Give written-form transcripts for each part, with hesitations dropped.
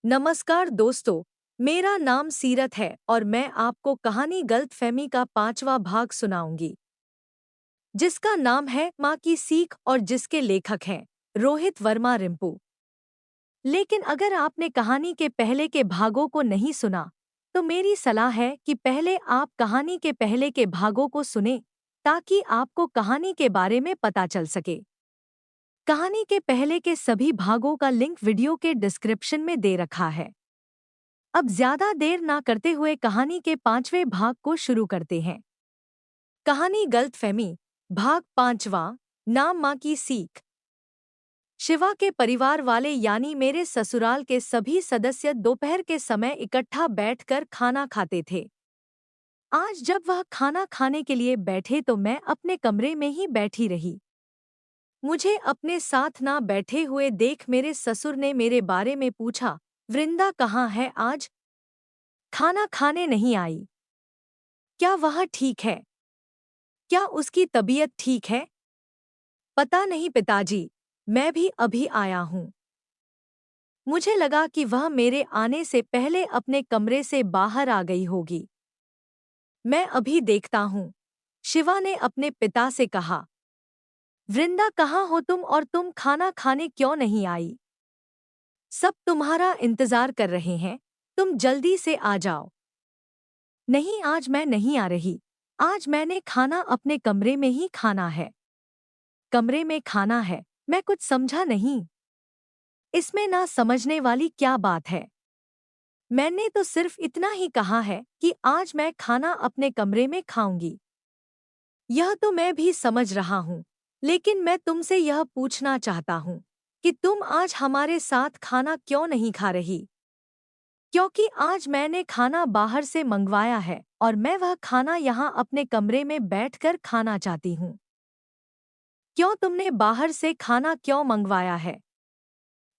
नमस्कार दोस्तों, मेरा नाम सीरत है और मैं आपको कहानी गलतफहमी का 5वां भाग सुनाऊंगी, जिसका नाम है माँ की सीख और जिसके लेखक हैं रोहित वर्मा रिंपू। लेकिन अगर आपने कहानी के पहले के भागों को नहीं सुना, तो मेरी सलाह है कि पहले आप कहानी के पहले के भागों को सुनें, ताकि आपको कहानी के बारे में पता चल सके। कहानी के पहले के सभी भागों का लिंक वीडियो के डिस्क्रिप्शन में दे रखा है। अब ज्यादा देर ना करते हुए कहानी के 5वें भाग को शुरू करते हैं। कहानी गलतफहमी, भाग 5वां, नाम माँ की सीख। शिवा के परिवार वाले यानी मेरे ससुराल के सभी सदस्य दोपहर के समय इकट्ठा बैठकर खाना खाते थे। आज जब वह खाना खाने के लिए बैठे तो मैं अपने कमरे में ही बैठी रही। मुझे अपने साथ ना बैठे हुए देख मेरे ससुर ने मेरे बारे में पूछा, वृंदा कहाँ है आज? खाना खाने नहीं आई। क्या वह ठीक है? क्या उसकी तबीयत ठीक है? पता नहीं पिताजी, मैं भी अभी आया हूँ। मुझे लगा कि वह मेरे आने से पहले अपने कमरे से बाहर आ गई होगी। मैं अभी देखता हूँ, शिवा ने अपने पिता से कहा। वृंदा कहाँ हो तुम और तुम खाना खाने क्यों नहीं आई? सब तुम्हारा इंतजार कर रहे हैं, तुम जल्दी से आ जाओ। नहीं, आज मैं नहीं आ रही। आज मैंने खाना अपने कमरे में ही खाना है। कमरे में खाना है? मैं कुछ समझा नहीं। इसमें ना समझने वाली क्या बात है? मैंने तो सिर्फ इतना ही कहा है कि आज मैं खाना अपने कमरे में खाऊंगी। यह तो मैं भी समझ रहा हूँ, लेकिन मैं तुमसे यह पूछना चाहता हूँ कि तुम आज हमारे साथ खाना क्यों नहीं खा रही? क्योंकि आज मैंने खाना बाहर से मंगवाया है और मैं वह खाना यहाँ अपने कमरे में बैठकर खाना चाहती हूँ। क्यों तुमने बाहर से खाना क्यों मंगवाया है?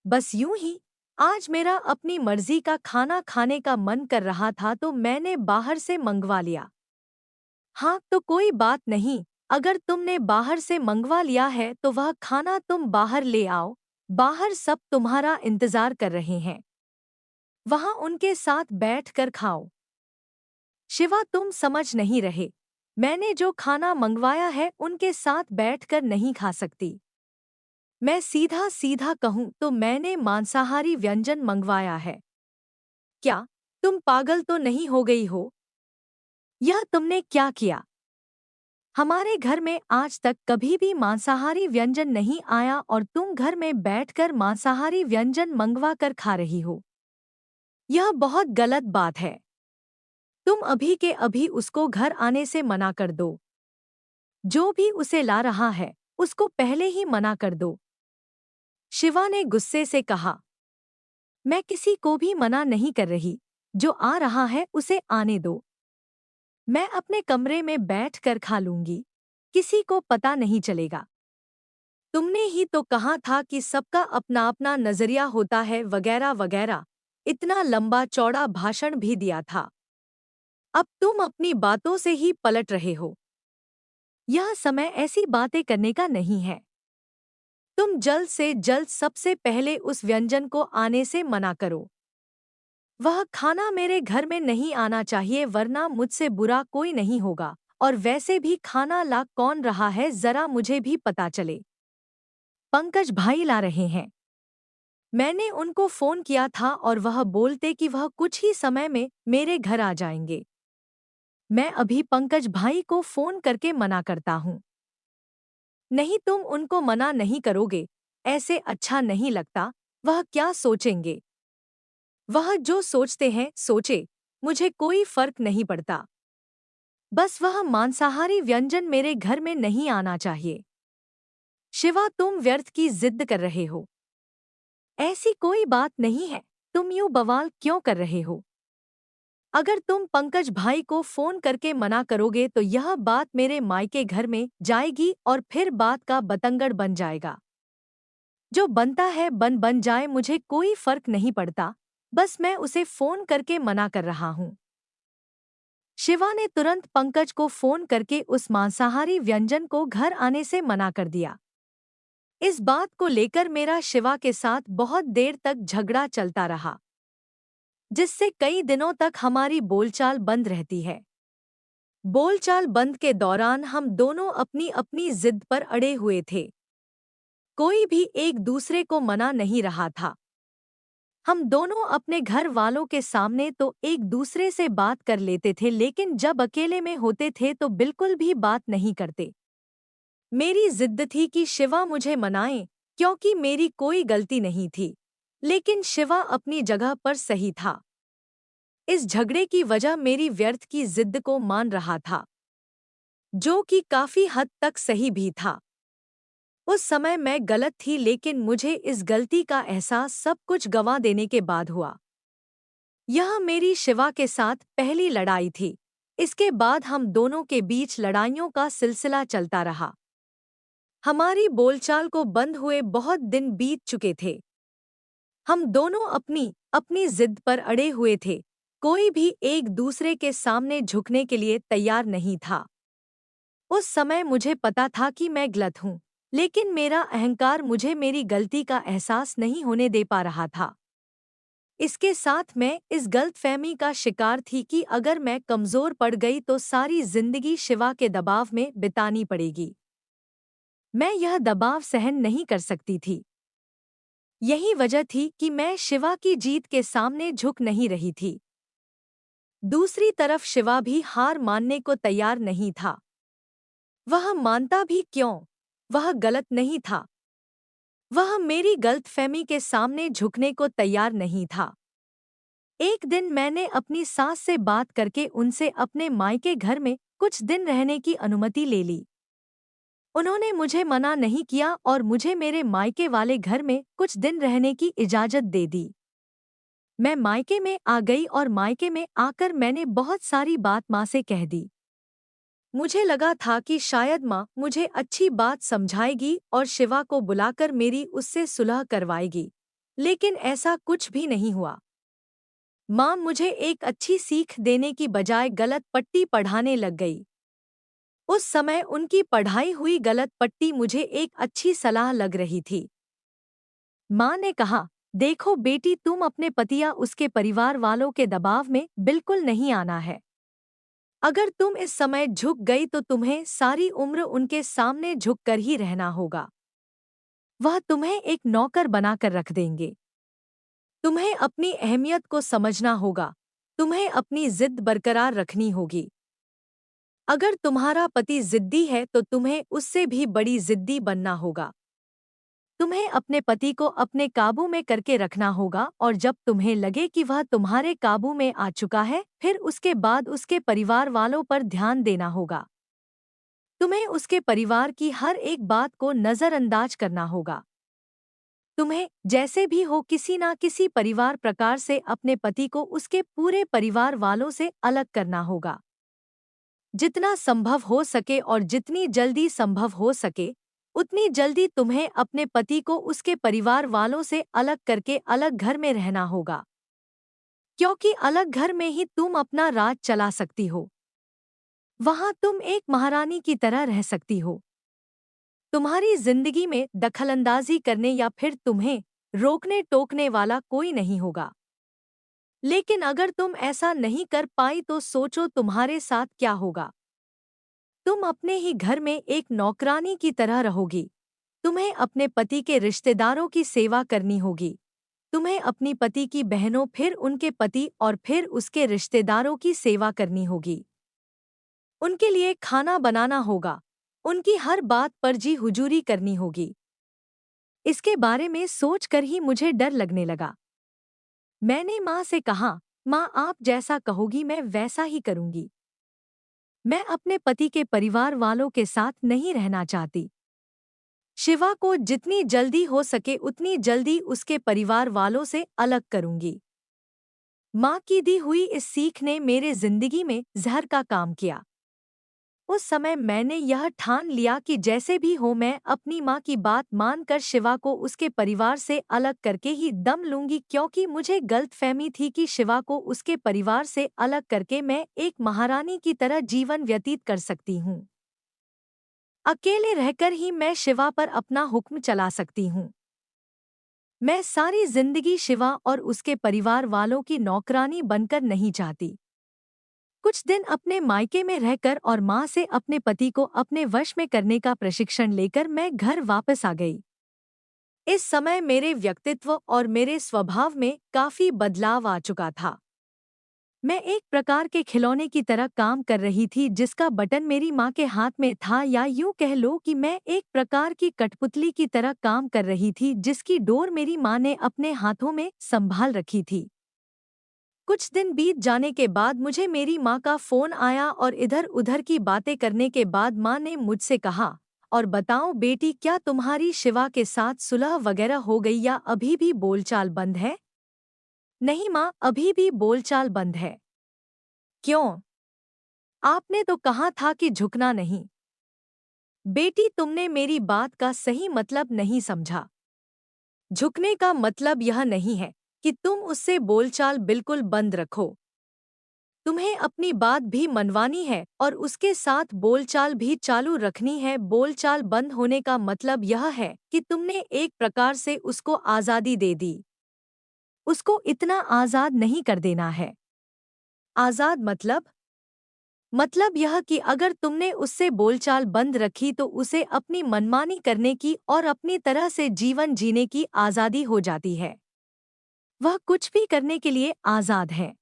बस यूं ही, आज मेरा अपनी मर्जी का खाना खाने का मन कर रहा था तो मैंने बाहर से मंगवा लिया। हाँ, तो कोई बात नहीं, अगर तुमने बाहर से मंगवा लिया है तो वह खाना तुम बाहर ले आओ। बाहर सब तुम्हारा इंतजार कर रहे हैं। वहां उनके साथ बैठ कर खाओ। शिवा, तुम समझ नहीं रहे। मैंने जो खाना मंगवाया है उनके साथ बैठकर नहीं खा सकती। मैं सीधा सीधा कहूँ तो मैंने मांसाहारी व्यंजन मंगवाया है। क्या तुम पागल तो नहीं हो गई हो? यह तुमने क्या किया? हमारे घर में आज तक कभी भी मांसाहारी व्यंजन नहीं आया और तुम घर में बैठकर मांसाहारी व्यंजन मंगवा कर खा रही हो। यह बहुत गलत बात है। तुम अभी के अभी उसको घर आने से मना कर दो। जो भी उसे ला रहा है, उसको पहले ही मना कर दो। शिवा ने गुस्से से कहा। मैं किसी को भी मना नहीं कर रही। जो आ रहा है उसे आने दो। मैं अपने कमरे में बैठ कर खा लूंगी। किसी को पता नहीं चलेगा। तुमने ही तो कहा था कि सबका अपना अपना नजरिया होता है वगैरह वगैरह। इतना लंबा चौड़ा भाषण भी दिया था। अब तुम अपनी बातों से ही पलट रहे हो। यह समय ऐसी बातें करने का नहीं है। तुम जल्द से जल्द सबसे पहले उस व्यंजन को आने से मना करो। वह खाना मेरे घर में नहीं आना चाहिए, वरना मुझसे बुरा कोई नहीं होगा। और वैसे भी खाना ला कौन रहा है, जरा मुझे भी पता चले। पंकज भाई ला रहे हैं। मैंने उनको फोन किया था और वह बोलते कि वह कुछ ही समय में मेरे घर आ जाएंगे। मैं अभी पंकज भाई को फोन करके मना करता हूँ। नहीं, तुम उनको मना नहीं करोगे, ऐसे अच्छा नहीं लगता। वह क्या सोचेंगे? वह जो सोचते हैं सोचे, मुझे कोई फर्क नहीं पड़ता। बस वह मांसाहारी व्यंजन मेरे घर में नहीं आना चाहिए। शिवा, तुम व्यर्थ की जिद कर रहे हो। ऐसी कोई बात नहीं है। तुम यूं बवाल क्यों कर रहे हो? अगर तुम पंकज भाई को फोन करके मना करोगे तो यह बात मेरे मायके घर में जाएगी और फिर बात का बतंगड़ बन जाएगा। जो बनता है बन बन जाए, मुझे कोई फर्क नहीं पड़ता। बस मैं उसे फोन करके मना कर रहा हूँ। शिवा ने तुरंत पंकज को फोन करके उस मांसाहारी व्यंजन को घर आने से मना कर दिया। इस बात को लेकर मेरा शिवा के साथ बहुत देर तक झगड़ा चलता रहा। जिससे कई दिनों तक हमारी बोलचाल बंद रहती है। बोलचाल बंद के दौरान हम दोनों अपनी अपनी जिद पर अड़े हुए थे। कोई भी एक दूसरे को मना नहीं रहा था। हम दोनों अपने घर वालों के सामने तो एक दूसरे से बात कर लेते थे, लेकिन जब अकेले में होते थे तो बिल्कुल भी बात नहीं करते। मेरी जिद थी कि शिवा मुझे मनाए, क्योंकि मेरी कोई गलती नहीं थी, लेकिन शिवा अपनी जगह पर सही था। इस झगड़े की वजह मेरी व्यर्थ की जिद को मान रहा था, जो कि काफी हद तक सही भी था। उस समय मैं गलत थी, लेकिन मुझे इस गलती का एहसास सब कुछ गंवा देने के बाद हुआ। यह मेरी शिवा के साथ पहली लड़ाई थी। इसके बाद हम दोनों के बीच लड़ाइयों का सिलसिला चलता रहा। हमारी बोलचाल को बंद हुए बहुत दिन बीत चुके थे। हम दोनों अपनी अपनी जिद पर अड़े हुए थे। कोई भी एक दूसरे के सामने झुकने के लिए तैयार नहीं था। उस समय मुझे पता था कि मैं गलत हूँ, लेकिन मेरा अहंकार मुझे मेरी गलती का एहसास नहीं होने दे पा रहा था। इसके साथ मैं इस गलतफहमी का शिकार थी कि अगर मैं कमजोर पड़ गई तो सारी जिंदगी शिवा के दबाव में बितानी पड़ेगी। मैं यह दबाव सहन नहीं कर सकती थी। यही वजह थी कि मैं शिवा की जीत के सामने झुक नहीं रही थी। दूसरी तरफ शिवा भी हार मानने को तैयार नहीं था। वह मानता भी क्यों? वह गलत नहीं था। वह मेरी गलतफहमी के सामने झुकने को तैयार नहीं था। एक दिन मैंने अपनी सास से बात करके उनसे अपने मायके घर में कुछ दिन रहने की अनुमति ले ली। उन्होंने मुझे मना नहीं किया और मुझे मेरे मायके वाले घर में कुछ दिन रहने की इजाज़त दे दी। मैं मायके में आ गई और मायके में आकर मैंने बहुत सारी बात माँ से कह दी। मुझे लगा था कि शायद माँ मुझे अच्छी बात समझाएगी और शिवा को बुलाकर मेरी उससे सुलह करवाएगी, लेकिन ऐसा कुछ भी नहीं हुआ। माँ मुझे एक अच्छी सीख देने की बजाय गलत पट्टी पढ़ाने लग गई। उस समय उनकी पढ़ाई हुई गलत पट्टी मुझे एक अच्छी सलाह लग रही थी। माँ ने कहा, देखो बेटी, तुम अपने पति या उसके परिवार वालों के दबाव में बिल्कुल नहीं आना है। अगर तुम इस समय झुक गई तो तुम्हें सारी उम्र उनके सामने झुककर ही रहना होगा। वह तुम्हें एक नौकर बनाकर रख देंगे। तुम्हें अपनी अहमियत को समझना होगा। तुम्हें अपनी जिद बरकरार रखनी होगी। अगर तुम्हारा पति जिद्दी है तो तुम्हें उससे भी बड़ी जिद्दी बनना होगा। तुम्हें अपने पति को अपने काबू में करके रखना होगा, और जब तुम्हें लगे कि वह तुम्हारे काबू में आ चुका है, फिर उसके बाद उसके परिवार वालों पर ध्यान देना होगा। तुम्हें उसके परिवार की हर एक बात को नज़रअंदाज करना होगा। तुम्हें जैसे भी हो किसी ना किसी परिवार प्रकार से अपने पति को उसके पूरे परिवार वालों से अलग करना होगा। जितना संभव हो सके और जितनी जल्दी संभव हो सके, उतनी जल्दी तुम्हें अपने पति को उसके परिवार वालों से अलग करके अलग घर में रहना होगा, क्योंकि अलग घर में ही तुम अपना राज चला सकती हो। वहां तुम एक महारानी की तरह रह सकती हो। तुम्हारी जिंदगी में दखलंदाजी करने या फिर तुम्हें रोकने टोकने वाला कोई नहीं होगा। लेकिन अगर तुम ऐसा नहीं कर पाई तो सोचो तुम्हारे साथ क्या होगा। तुम अपने ही घर में एक नौकरानी की तरह रहोगी। तुम्हें अपने पति के रिश्तेदारों की सेवा करनी होगी। तुम्हें अपनी पति की बहनों, फिर उनके पति और फिर उसके रिश्तेदारों की सेवा करनी होगी। उनके लिए खाना बनाना होगा। उनकी हर बात पर जी हुजूरी करनी होगी। इसके बारे में सोचकर ही मुझे डर लगने लगा। मैंने माँ से कहा, माँ आप जैसा कहोगी मैं वैसा ही करूँगी। मैं अपने पति के परिवार वालों के साथ नहीं रहना चाहती। शिवा को जितनी जल्दी हो सके उतनी जल्दी उसके परिवार वालों से अलग करूँगी। माँ की दी हुई इस सीख ने मेरे जिंदगी में जहर का काम किया। उस समय मैंने यह ठान लिया कि जैसे भी हो मैं अपनी माँ की बात मानकर शिवा को उसके परिवार से अलग करके ही दम लूंगी, क्योंकि मुझे गलतफहमी थी कि शिवा को उसके परिवार से अलग करके मैं एक महारानी की तरह जीवन व्यतीत कर सकती हूँ। अकेले रहकर ही मैं शिवा पर अपना हुक्म चला सकती हूँ। मैं सारी जिंदगी शिवा और उसके परिवार वालों की नौकरानी बनकर नहीं चाहती। कुछ दिन अपने मायके में रहकर और माँ से अपने पति को अपने वश में करने का प्रशिक्षण लेकर मैं घर वापस आ गई। इस समय मेरे व्यक्तित्व और मेरे स्वभाव में काफी बदलाव आ चुका था। मैं एक प्रकार के खिलौने की तरह काम कर रही थी जिसका बटन मेरी माँ के हाथ में था, या यूं कह लो कि मैं एक प्रकार की कठपुतली की तरह काम कर रही थी जिसकी डोर मेरी माँ ने अपने हाथों में संभाल रखी थी। कुछ दिन बीत जाने के बाद मुझे मेरी माँ का फोन आया और इधर उधर की बातें करने के बाद माँ ने मुझसे कहा, और बताओ बेटी, क्या तुम्हारी शिवा के साथ सुलह वगैरह हो गई या अभी भी बोलचाल बंद है? नहीं माँ, अभी भी बोलचाल बंद है। क्यों? आपने तो कहा था कि झुकना नहीं। बेटी, तुमने मेरी बात का सही मतलब नहीं समझा। झुकने का मतलब यह नहीं है कि तुम उससे बोलचाल बिल्कुल बंद रखो। तुम्हें अपनी बात भी मनवानी है और उसके साथ बोलचाल भी चालू रखनी है। बोलचाल बंद होने का मतलब यह है कि तुमने एक प्रकार से उसको आज़ादी दे दी। उसको इतना आज़ाद नहीं कर देना है। आज़ाद मतलब यह कि अगर तुमने उससे बोलचाल बंद रखी तो उसे अपनी मनमानी करने की और अपनी तरह से जीवन जीने की आज़ादी हो जाती है। वह कुछ भी करने के लिए आज़ाद है।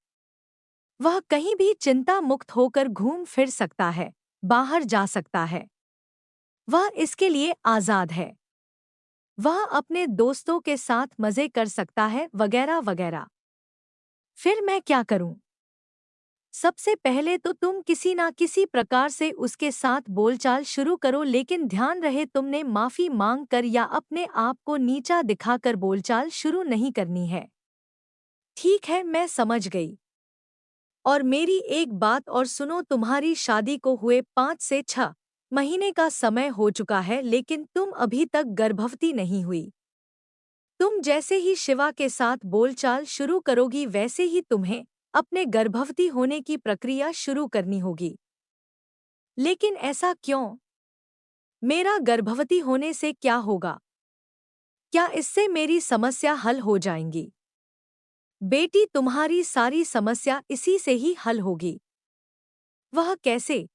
वह कहीं भी चिंता मुक्त होकर घूम फिर सकता है, बाहर जा सकता है। वह इसके लिए आज़ाद है। वह अपने दोस्तों के साथ मज़े कर सकता है, वगैरह वगैरह। फिर मैं क्या करूं? सबसे पहले तो तुम किसी ना किसी प्रकार से उसके साथ बोलचाल शुरू करो, लेकिन ध्यान रहे तुमने माफी मांग कर या अपने आप को नीचा दिखाकर बोलचाल शुरू नहीं करनी है। ठीक है, मैं समझ गई। और मेरी एक बात और सुनो, तुम्हारी शादी को हुए 5 से 6 महीने का समय हो चुका है, लेकिन तुम अभी तक गर्भवती नहीं हुई। तुम जैसे ही शिवा के साथ बोलचाल शुरू करोगी वैसे ही तुम्हें अपने गर्भवती होने की प्रक्रिया शुरू करनी होगी। लेकिन ऐसा क्यों? मेरा गर्भवती होने से क्या होगा? क्या इससे मेरी समस्या हल हो जाएंगी? बेटी, तुम्हारी सारी समस्या इसी से ही हल होगी। वह कैसे?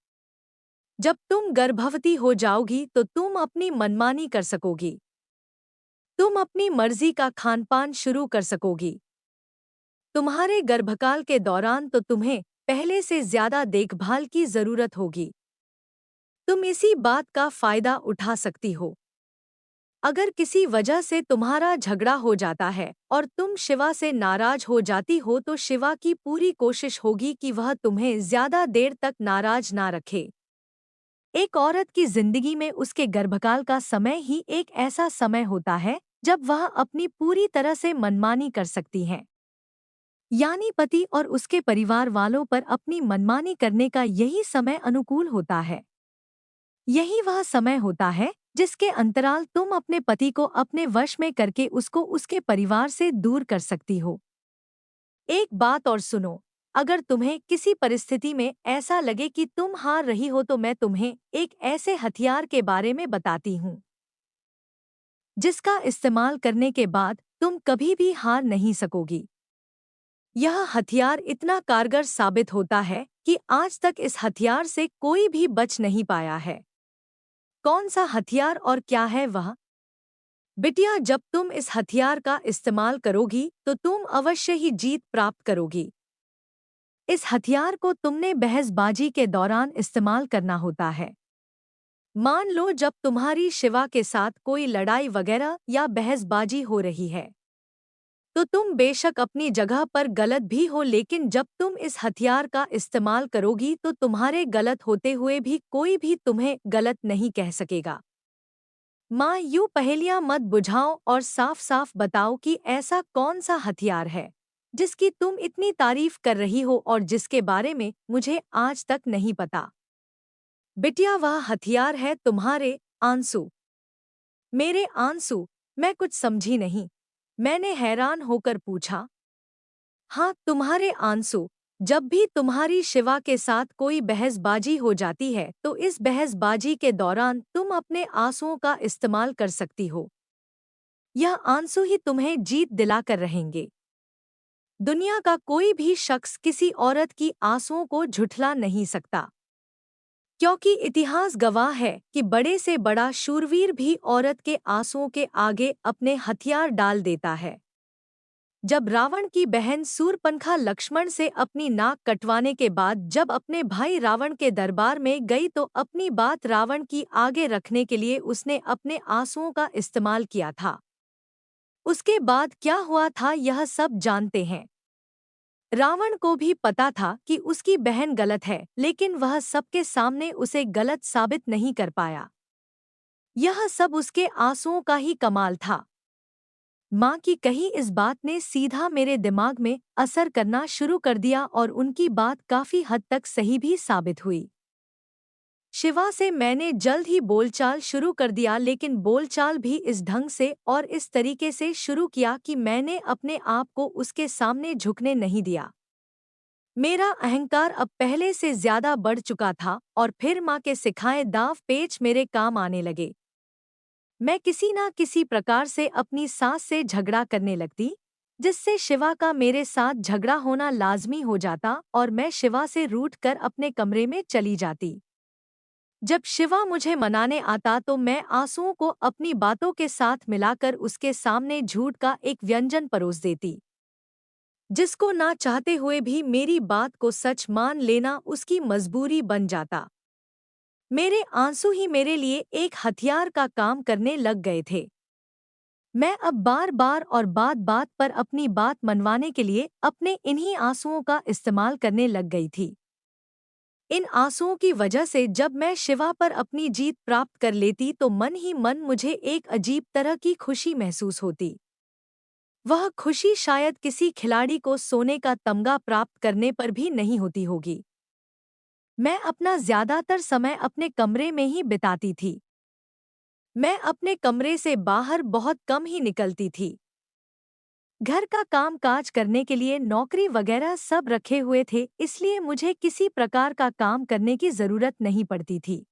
जब तुम गर्भवती हो जाओगी तो तुम अपनी मनमानी कर सकोगी। तुम अपनी मर्जी का खानपान शुरू कर सकोगी। तुम्हारे गर्भकाल के दौरान तो तुम्हें पहले से ज्यादा देखभाल की जरूरत होगी। तुम इसी बात का फायदा उठा सकती हो। अगर किसी वजह से तुम्हारा झगड़ा हो जाता है और तुम शिवा से नाराज हो जाती हो तो शिवा की पूरी कोशिश होगी कि वह तुम्हें ज्यादा देर तक नाराज ना रखे। एक औरत की जिंदगी में उसके गर्भकाल का समय ही एक ऐसा समय होता है जब वह अपनी पूरी तरह से मनमानी कर सकती है। यानी पति और उसके परिवार वालों पर अपनी मनमानी करने का यही समय अनुकूल होता है। यही वह समय होता है जिसके अंतराल तुम अपने पति को अपने वश में करके उसको उसके परिवार से दूर कर सकती हो। एक बात और सुनो, अगर तुम्हें किसी परिस्थिति में ऐसा लगे कि तुम हार रही हो तो मैं तुम्हें एक ऐसे हथियार के बारे में बताती हूँ जिसका इस्तेमाल करने के बाद तुम कभी भी हार नहीं सकोगी। यह हथियार इतना कारगर साबित होता है कि आज तक इस हथियार से कोई भी बच नहीं पाया है। कौन सा हथियार और क्या है वह? बिटिया, जब तुम इस हथियार का इस्तेमाल करोगी तो तुम अवश्य ही जीत प्राप्त करोगी। इस हथियार को तुमने बहसबाजी के दौरान इस्तेमाल करना होता है। मान लो जब तुम्हारी शिवा के साथ कोई लड़ाई वगैरह या बहसबाजी हो रही है तो तुम बेशक अपनी जगह पर गलत भी हो, लेकिन जब तुम इस हथियार का इस्तेमाल करोगी तो तुम्हारे गलत होते हुए भी कोई भी तुम्हें गलत नहीं कह सकेगा। माँ, यूं पहेलियां मत बुझाओ और साफ साफ बताओ कि ऐसा कौन सा हथियार है जिसकी तुम इतनी तारीफ कर रही हो और जिसके बारे में मुझे आज तक नहीं पता। बिटिया, वह हथियार है तुम्हारे आंसू। मेरे आंसू? मैं कुछ समझी नहीं। मैंने हैरान होकर पूछा। हाँ, तुम्हारे आंसू। जब भी तुम्हारी शिवा के साथ कोई बहसबाजी हो जाती है तो इस बहसबाजी के दौरान तुम अपने आंसुओं का इस्तेमाल कर सकती हो। यह आंसू ही तुम्हें जीत दिलाकर रहेंगे। दुनिया का कोई भी शख्स किसी औरत की आंसुओं को झुठला नहीं सकता, क्योंकि इतिहास गवाह है कि बड़े से बड़ा शूरवीर भी औरत के आंसुओं के आगे अपने हथियार डाल देता है। जब रावण की बहन सूरपनखा लक्ष्मण से अपनी नाक कटवाने के बाद जब अपने भाई रावण के दरबार में गई तो अपनी बात रावण की आगे रखने के लिए उसने अपने आंसुओं का इस्तेमाल किया था। उसके बाद क्या हुआ था यह सब जानते हैं। रावण को भी पता था कि उसकी बहन गलत है, लेकिन वह सबके सामने उसे गलत साबित नहीं कर पाया। यह सब उसके आंसुओं का ही कमाल था। माँ की कही इस बात ने सीधा मेरे दिमाग में असर करना शुरू कर दिया और उनकी बात काफी हद तक सही भी साबित हुई। शिवा से मैंने जल्द ही बोलचाल शुरू कर दिया, लेकिन बोलचाल भी इस ढंग से और इस तरीके से शुरू किया कि मैंने अपने आप को उसके सामने झुकने नहीं दिया। मेरा अहंकार अब पहले से ज्यादा बढ़ चुका था और फिर माँ के सिखाए दांव पेच मेरे काम आने लगे। मैं किसी ना किसी प्रकार से अपनी सास से झगड़ा करने लगती, जिससे शिवा का मेरे साथ झगड़ा होना लाजमी हो जाता और मैं शिवा से रूठ कर अपने कमरे में चली जाती। जब शिवा मुझे मनाने आता तो मैं आंसुओं को अपनी बातों के साथ मिलाकर उसके सामने झूठ का एक व्यंजन परोस देती, जिसको ना चाहते हुए भी मेरी बात को सच मान लेना उसकी मजबूरी बन जाता। मेरे आंसू ही मेरे लिए एक हथियार का काम करने लग गए थे। मैं अब बार बार और बात बात पर अपनी बात मनवाने के लिए अपने इन्हीं आंसुओं का इस्तेमाल करने लग गई थी। इन आंसुओं की वजह से जब मैं शिवा पर अपनी जीत प्राप्त कर लेती तो मन ही मन मुझे एक अजीब तरह की खुशी महसूस होती। वह खुशी शायद किसी खिलाड़ी को सोने का तमगा प्राप्त करने पर भी नहीं होती होगी। मैं अपना ज्यादातर समय अपने कमरे में ही बिताती थी। मैं अपने कमरे से बाहर बहुत कम ही निकलती थी। घर का काम काज करने के लिए नौकरी वगैरह सब रखे हुए थे, इसलिए मुझे किसी प्रकार का काम करने की जरूरत नहीं पड़ती थी।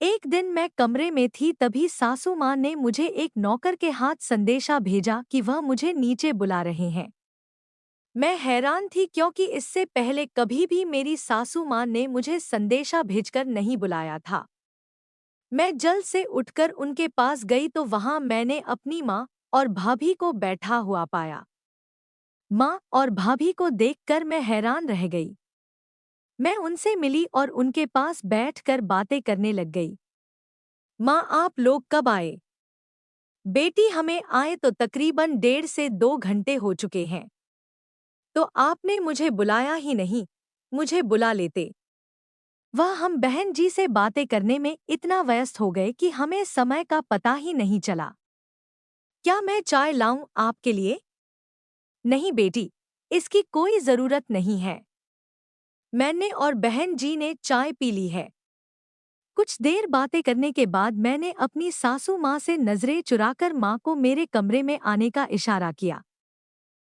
एक दिन मैं कमरे में थी तभी सासू माँ ने मुझे एक नौकर के हाथ संदेशा भेजा कि वह मुझे नीचे बुला रहे हैं। मैं हैरान थी क्योंकि इससे पहले कभी भी मेरी सासू माँ ने मुझे संदेशा भेजकर नहीं बुलाया था। मैं जल्द से उठकर उनके पास गई तो वहां मैंने अपनी माँ और भाभी को बैठा हुआ पाया। माँ और भाभी को देखकर मैं हैरान रह गई। मैं उनसे मिली और उनके पास बैठकर बातें करने लग गई। माँ, आप लोग कब आए? बेटी, हमें आए तो तकरीबन 1.5 से 2 घंटे हो चुके हैं। तो आपने मुझे बुलाया ही नहीं, मुझे बुला लेते। वह हम बहन जी से बातें करने में इतना व्यस्त हो गए कि हमें समय का पता ही नहीं चला। क्या मैं चाय लाऊं आपके लिए? नहीं बेटी, इसकी कोई जरूरत नहीं है। मैंने और बहन जी ने चाय पी ली है। कुछ देर बातें करने के बाद मैंने अपनी सासू माँ से नजरें चुराकर माँ को मेरे कमरे में आने का इशारा किया।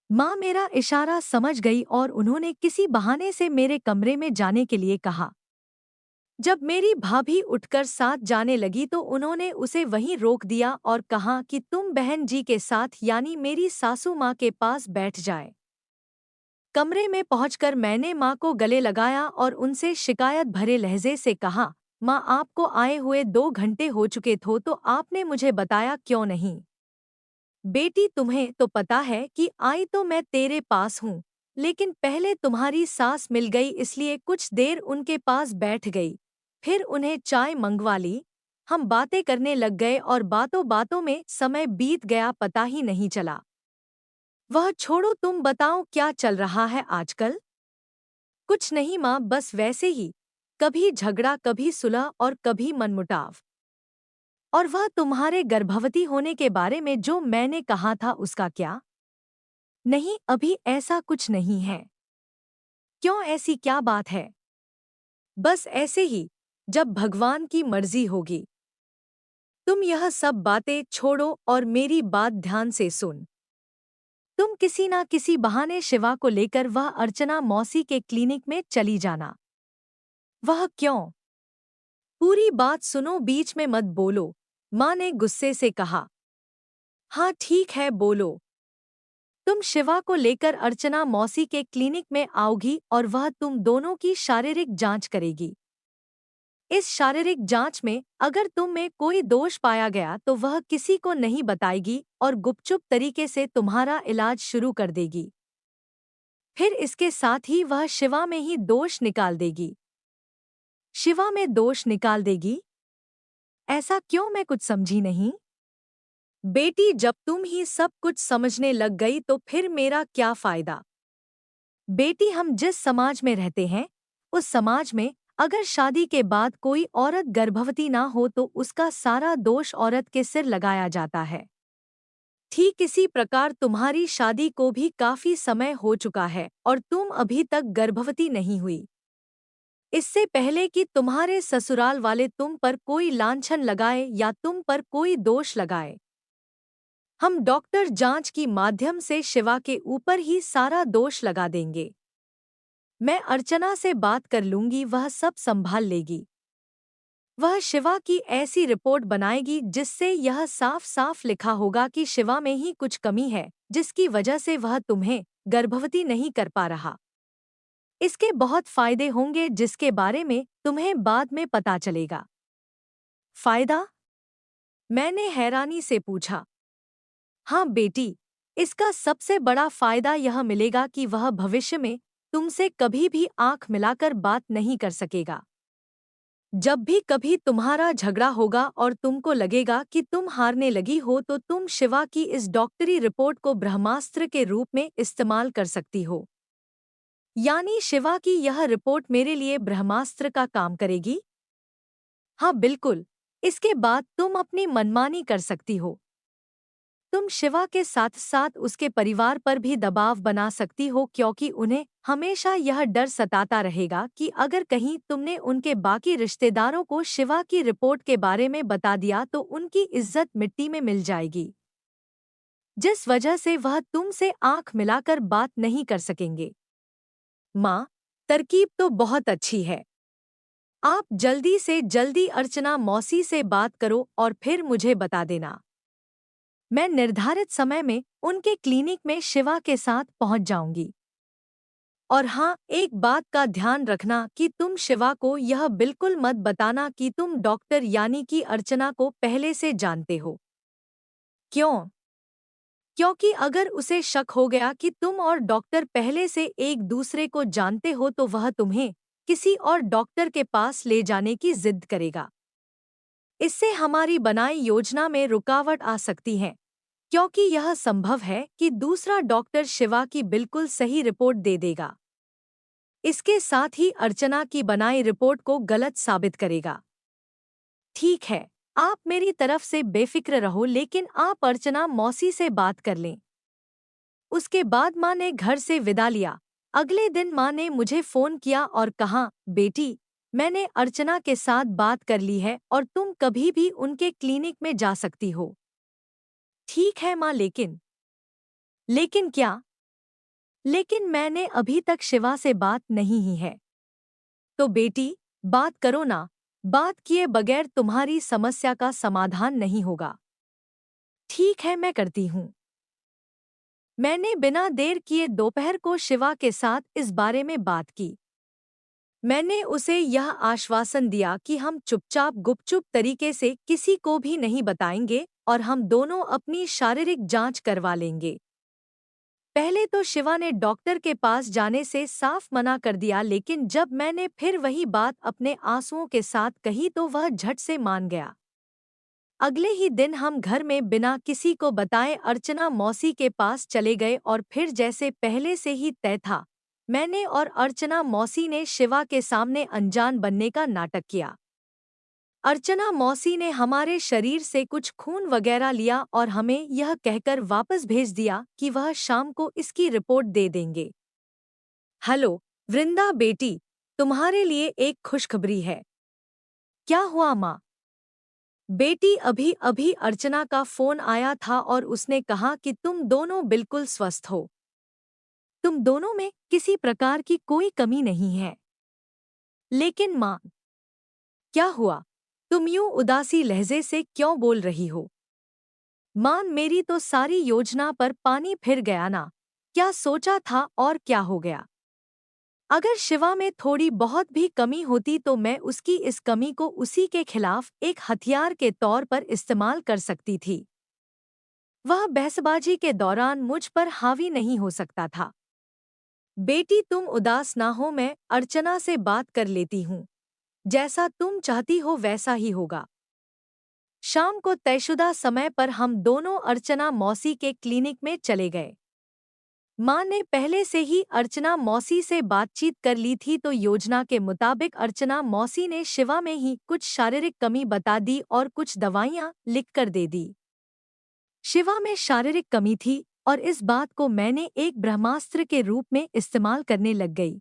माँ मेरा इशारा समझ गई और उन्होंने किसी बहाने से मेरे कमरे में जाने के लिए कहा। जब मेरी भाभी उठकर साथ जाने लगी तो उन्होंने उसे वहीं रोक दिया और कहा कि तुम बहन जी के साथ यानी मेरी सासू माँ के पास बैठ जाए। कमरे में पहुंचकर मैंने माँ को गले लगाया और उनसे शिकायत भरे लहजे से कहा, माँ, आपको आए हुए 2 घंटे हो चुके थे तो आपने मुझे बताया क्यों नहीं? बेटी, तुम्हें तो पता है कि आई तो मैं तेरे पास हूँ, लेकिन पहले तुम्हारी सास मिल गई इसलिए कुछ देर उनके पास बैठ गई, फिर उन्हें चाय मंगवा ली। हम बातें करने लग गए और बातों बातों में समय बीत गया पता ही नहीं चला। वह छोड़ो, तुम बताओ क्या चल रहा है आजकल? कुछ नहीं माँ, बस वैसे ही, कभी झगड़ा कभी सुलह और कभी मनमुटाव। और वह तुम्हारे गर्भवती होने के बारे में जो मैंने कहा था उसका क्या? नहीं, अभी ऐसा कुछ नहीं है। क्यों, ऐसी क्या बात है? बस ऐसे ही, जब भगवान की मर्जी होगी। तुम यह सब बातें छोड़ो और मेरी बात ध्यान से सुन। तुम किसी ना किसी बहाने शिवा को लेकर वह अर्चना मौसी के क्लिनिक में चली जाना। वह क्यों? पूरी बात सुनो, बीच में मत बोलो, माँ ने गुस्से से कहा। हाँ ठीक है, बोलो। तुम शिवा को लेकर अर्चना मौसी के क्लिनिक में आओगी और वह तुम दोनों की शारीरिक जांच करेगी। इस शारीरिक जांच में अगर तुम में कोई दोष पाया गया तो वह किसी को नहीं बताएगी और गुपचुप तरीके से तुम्हारा इलाज शुरू कर देगी। फिर इसके साथ ही वह शिवा में ही दोष निकाल देगी। शिवा में दोष निकाल देगी? ऐसा क्यों, मैं कुछ समझी नहीं। बेटी, जब तुम ही सब कुछ समझने लग गई तो फिर मेरा क्या फायदा। बेटी, हम जिस समाज में रहते हैं उस समाज में अगर शादी के बाद कोई औरत गर्भवती ना हो तो उसका सारा दोष औरत के सिर लगाया जाता है। ठीक इसी प्रकार तुम्हारी शादी को भी काफी समय हो चुका है और तुम अभी तक गर्भवती नहीं हुई। इससे पहले कि तुम्हारे ससुराल वाले तुम पर कोई लांछन लगाए या तुम पर कोई दोष लगाए, हम डॉक्टर जांच की माध्यम से शिवा के ऊपर ही सारा दोष लगा देंगे। मैं अर्चना से बात कर लूंगी, वह सब संभाल लेगी। वह शिवा की ऐसी रिपोर्ट बनाएगी जिससे यह साफ साफ लिखा होगा कि शिवा में ही कुछ कमी है जिसकी वजह से वह तुम्हें गर्भवती नहीं कर पा रहा। इसके बहुत फायदे होंगे जिसके बारे में तुम्हें बाद में पता चलेगा। फायदा? मैंने हैरानी से पूछा। हाँ बेटी, इसका सबसे बड़ा फायदा यह मिलेगा कि वह भविष्य में तुमसे कभी भी आंख मिलाकर बात नहीं कर सकेगा। जब भी कभी तुम्हारा झगड़ा होगा और तुमको लगेगा कि तुम हारने लगी हो तो तुम शिवा की इस डॉक्टरी रिपोर्ट को ब्रह्मास्त्र के रूप में इस्तेमाल कर सकती हो। यानी शिवा की यह रिपोर्ट मेरे लिए ब्रह्मास्त्र का काम करेगी? हाँ बिल्कुल, इसके बाद तुम अपनी मनमानी कर सकती हो। तुम शिवा के साथ साथ उसके परिवार पर भी दबाव बना सकती हो क्योंकि उन्हें हमेशा यह डर सताता रहेगा कि अगर कहीं तुमने उनके बाकी रिश्तेदारों को शिवा की रिपोर्ट के बारे में बता दिया तो उनकी इज्जत मिट्टी में मिल जाएगी, जिस वजह से वह तुमसे आंख मिलाकर बात नहीं कर सकेंगे। माँ, तरकीब तो बहुत अच्छी है। आप जल्दी से जल्दी अर्चना मौसी से बात करो और फिर मुझे बता देना। मैं निर्धारित समय में उनके क्लिनिक में शिवा के साथ पहुंच जाऊंगी। और हाँ, एक बात का ध्यान रखना कि तुम शिवा को यह बिल्कुल मत बताना कि तुम डॉक्टर यानी कि अर्चना को पहले से जानते हो। क्यों? क्योंकि अगर उसे शक हो गया कि तुम और डॉक्टर पहले से एक दूसरे को जानते हो तो वह तुम्हें किसी और डॉक्टर के पास ले जाने की जिद करेगा। इससे हमारी बनाई योजना में रुकावट आ सकती है क्योंकि यह संभव है कि दूसरा डॉक्टर शिवा की बिल्कुल सही रिपोर्ट दे देगा। इसके साथ ही अर्चना की बनाई रिपोर्ट को गलत साबित करेगा। ठीक है, आप मेरी तरफ से बेफिक्र रहो लेकिन आप अर्चना मौसी से बात कर लें। उसके बाद माँ ने घर से विदा लिया। अगले दिन माँ ने मुझे फोन किया और कहा, बेटी, मैंने अर्चना के साथ बात कर ली है और तुम कभी भी उनके क्लिनिक में जा सकती हो। ठीक है माँ, लेकिन लेकिन क्या? लेकिन मैंने अभी तक शिवा से बात नहीं ही है। तो बेटी, बात करो ना। बात किए बगैर तुम्हारी समस्या का समाधान नहीं होगा। ठीक है, मैं करती हूँ। मैंने बिना देर किए दोपहर को शिवा के साथ इस बारे में बात की। मैंने उसे यह आश्वासन दिया कि हम चुपचाप गुपचुप तरीके से किसी को भी नहीं बताएंगे और हम दोनों अपनी शारीरिक जांच करवा लेंगे। पहले तो शिवा ने डॉक्टर के पास जाने से साफ मना कर दिया लेकिन जब मैंने फिर वही बात अपने आंसुओं के साथ कही तो वह झट से मान गया। अगले ही दिन हम घर में बिना किसी को बताए अर्चना मौसी के पास चले गए और फिर जैसे पहले से ही तय था, मैंने और अर्चना मौसी ने शिवा के सामने अनजान बनने का नाटक किया। अर्चना मौसी ने हमारे शरीर से कुछ खून वगैरह लिया और हमें यह कहकर वापस भेज दिया कि वह शाम को इसकी रिपोर्ट दे देंगे। हेलो वृंदा बेटी, तुम्हारे लिए एक खुशखबरी है। क्या हुआ माँ? बेटी, अभी अभी अर्चना का फोन आया था और उसने कहा कि तुम दोनों बिल्कुल स्वस्थ हो। तुम दोनों में किसी प्रकार की कोई कमी नहीं है। लेकिन माँ, क्या हुआ? तुम यूं उदासी लहजे से क्यों बोल रही हो? मान मेरी तो सारी योजना पर पानी फिर गया ना। क्या सोचा था और क्या हो गया। अगर शिवा में थोड़ी बहुत भी कमी होती तो मैं उसकी इस कमी को उसी के खिलाफ एक हथियार के तौर पर इस्तेमाल कर सकती थी। वह बहसबाजी के दौरान मुझ पर हावी नहीं हो सकता था। बेटी तुम उदास ना हो, मैं अर्चना से बात कर लेती हूँ। जैसा तुम चाहती हो वैसा ही होगा। शाम को तयशुदा समय पर हम दोनों अर्चना मौसी के क्लिनिक में चले गए। माँ ने पहले से ही अर्चना मौसी से बातचीत कर ली थी तो योजना के मुताबिक अर्चना मौसी ने शिवा में ही कुछ शारीरिक कमी बता दी और कुछ दवाइयाँ लिख कर दे दी। शिवा में शारीरिक कमी थी और इस बात को मैंने एक ब्रह्मास्त्र के रूप में इस्तेमाल करने लग गई।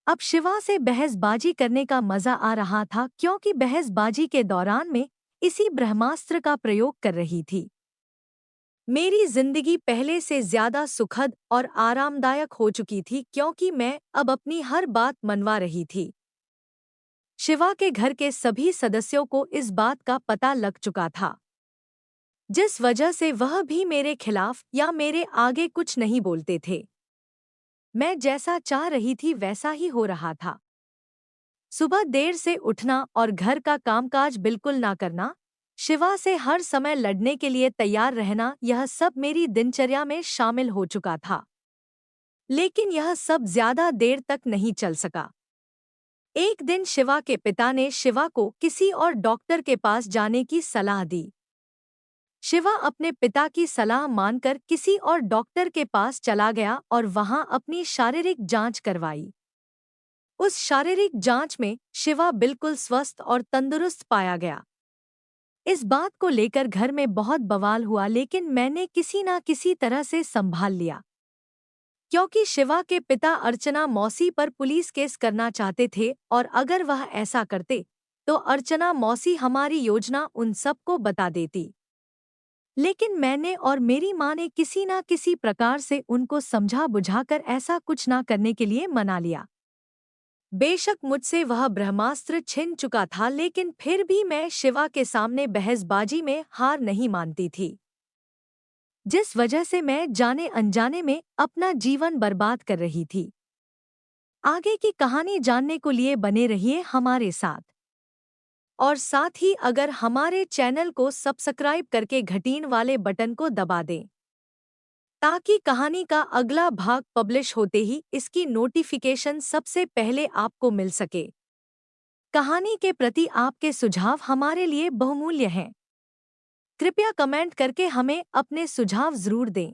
अब शिवा से बहसबाजी करने का मजा आ रहा था क्योंकि बहसबाजी के दौरान मैं इसी ब्रह्मास्त्र का प्रयोग कर रही थी। मेरी जिंदगी पहले से ज्यादा सुखद और आरामदायक हो चुकी थी क्योंकि मैं अब अपनी हर बात मनवा रही थी। शिवा के घर के सभी सदस्यों को इस बात का पता लग चुका था, जिस वजह से वह भी मेरे खिलाफ या मेरे आगे कुछ नहीं बोलते थे। मैं जैसा चाह रही थी वैसा ही हो रहा था। सुबह देर से उठना और घर का कामकाज बिल्कुल ना करना, शिवा से हर समय लड़ने के लिए तैयार रहना, यह सब मेरी दिनचर्या में शामिल हो चुका था। लेकिन यह सब ज्यादा देर तक नहीं चल सका। एक दिन शिवा के पिता ने शिवा को किसी और डॉक्टर के पास जाने की सलाह दी। शिवा अपने पिता की सलाह मानकर किसी और डॉक्टर के पास चला गया और वहां अपनी शारीरिक जांच करवाई। उस शारीरिक जांच में शिवा बिल्कुल स्वस्थ और तंदुरुस्त पाया गया। इस बात को लेकर घर में बहुत बवाल हुआ लेकिन मैंने किसी ना किसी तरह से संभाल लिया, क्योंकि शिवा के पिता अर्चना मौसी पर पुलिस केस करना चाहते थे और अगर वह ऐसा करते तो अर्चना मौसी हमारी योजना उन सबको बता देती। लेकिन मैंने और मेरी माँ ने किसी ना किसी प्रकार से उनको समझा बुझाकर ऐसा कुछ ना करने के लिए मना लिया। बेशक मुझसे वह ब्रह्मास्त्र छिन चुका था लेकिन फिर भी मैं शिवा के सामने बहसबाजी में हार नहीं मानती थी, जिस वजह से मैं जाने अनजाने में अपना जीवन बर्बाद कर रही थी। आगे की कहानी जानने को लिए बने रहिए हमारे साथ, और साथ ही अगर हमारे चैनल को सब्सक्राइब करके घंटीन वाले बटन को दबा दें ताकि कहानी का अगला भाग पब्लिश होते ही इसकी नोटिफिकेशन सबसे पहले आपको मिल सके। कहानी के प्रति आपके सुझाव हमारे लिए बहुमूल्य हैं। कृपया कमेंट करके हमें अपने सुझाव जरूर दें।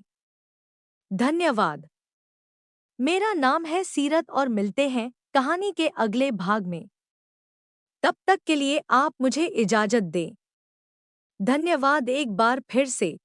धन्यवाद। मेरा नाम है सीरत और मिलते हैं कहानी के अगले भाग में। तब तक के लिए आप मुझे इजाजत दें। धन्यवाद एक बार फिर से।